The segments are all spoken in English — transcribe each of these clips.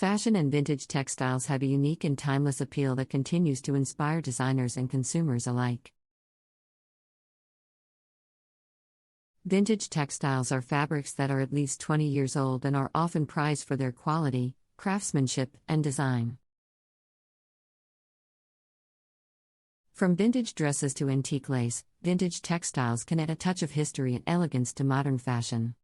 Fashion and vintage textiles have a unique and timeless appeal that continues to inspire designers and consumers alike. Vintage textiles are fabrics that are at least 20 years old and are often prized for their quality, craftsmanship, and design. From vintage dresses to antique lace, vintage textiles can add a touch of history and elegance to modern fashion.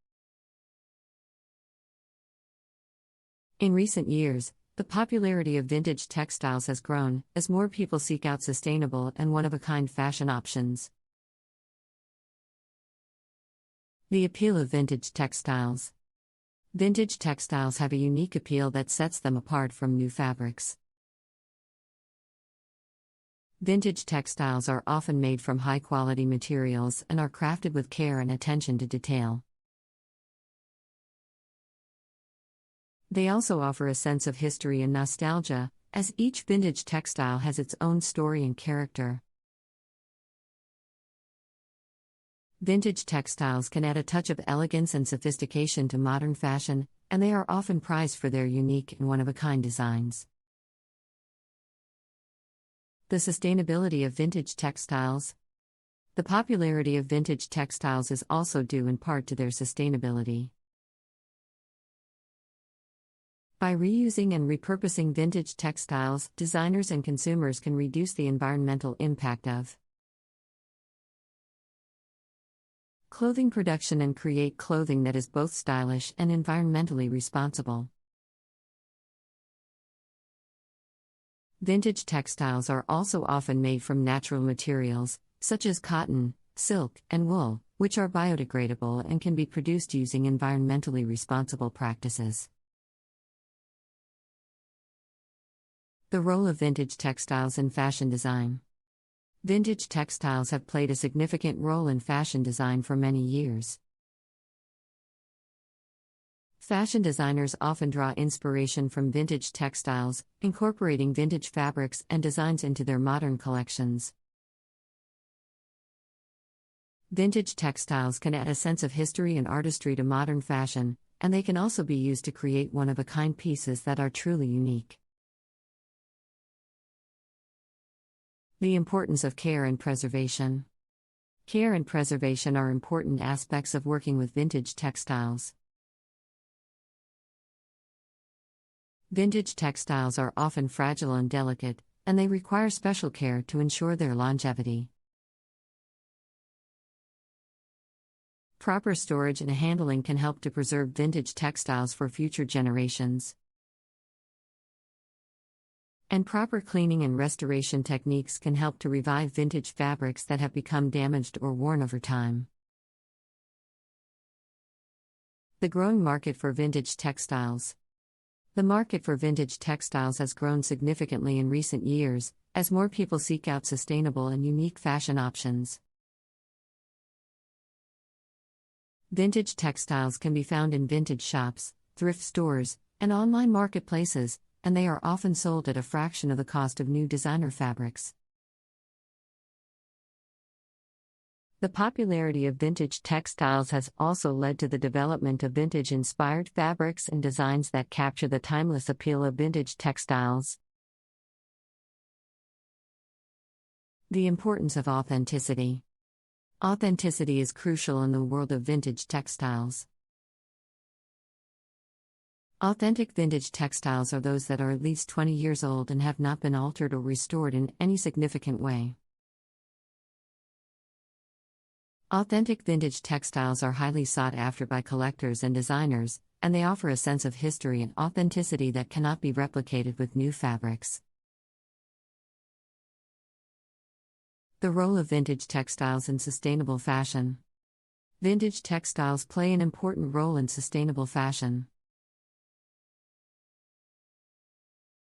In recent years, the popularity of vintage textiles has grown as more people seek out sustainable and one-of-a-kind fashion options. The appeal of vintage textiles. Vintage textiles have a unique appeal that sets them apart from new fabrics. Vintage textiles are often made from high-quality materials and are crafted with care and attention to detail. They also offer a sense of history and nostalgia, as each vintage textile has its own story and character. Vintage textiles can add a touch of elegance and sophistication to modern fashion, and they are often prized for their unique and one-of-a-kind designs. The sustainability of vintage textiles. The popularity of vintage textiles is also due in part to their sustainability. By reusing and repurposing vintage textiles, designers and consumers can reduce the environmental impact of clothing production and create clothing that is both stylish and environmentally responsible. Vintage textiles are also often made from natural materials, such as cotton, silk, and wool, which are biodegradable and can be produced using environmentally responsible practices. The role of vintage textiles in fashion design. Vintage textiles have played a significant role in fashion design for many years. Fashion designers often draw inspiration from vintage textiles, incorporating vintage fabrics and designs into their modern collections. Vintage textiles can add a sense of history and artistry to modern fashion, and they can also be used to create one-of-a-kind pieces that are truly unique. The importance of care and preservation. Care and preservation are important aspects of working with vintage textiles. Vintage textiles are often fragile and delicate, and they require special care to ensure their longevity. Proper storage and handling can help to preserve vintage textiles for future generations. And proper cleaning and restoration techniques can help to revive vintage fabrics that have become damaged or worn over time. The growing market for vintage textiles. The market for vintage textiles has grown significantly in recent years, as more people seek out sustainable and unique fashion options. Vintage textiles can be found in vintage shops, thrift stores, and online marketplaces, and they are often sold at a fraction of the cost of new designer fabrics. The popularity of vintage textiles has also led to the development of vintage-inspired fabrics and designs that capture the timeless appeal of vintage textiles. The importance of authenticity. Authenticity is crucial in the world of vintage textiles. Authentic vintage textiles are those that are at least 20 years old and have not been altered or restored in any significant way. Authentic vintage textiles are highly sought after by collectors and designers, and they offer a sense of history and authenticity that cannot be replicated with new fabrics. The role of vintage textiles in sustainable fashion. Vintage textiles play an important role in sustainable fashion.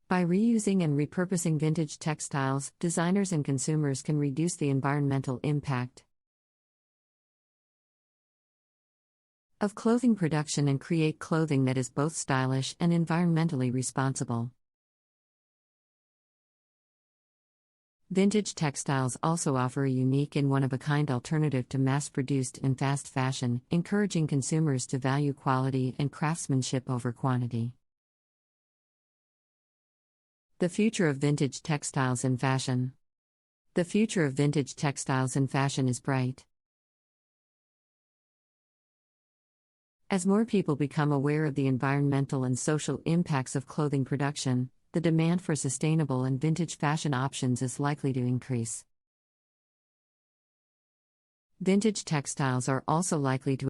By reusing and repurposing vintage textiles, designers and consumers can reduce the environmental impact of clothing production and create clothing that is both stylish and environmentally responsible. Vintage textiles also offer a unique and one-of-a-kind alternative to mass-produced and fast fashion, encouraging consumers to value quality and craftsmanship over quantity. The future of vintage textiles in fashion. The future of vintage textiles in fashion is bright. As more people become aware of the environmental and social impacts of clothing production, the demand for sustainable and vintage fashion options is likely to increase. Vintage textiles are also likely to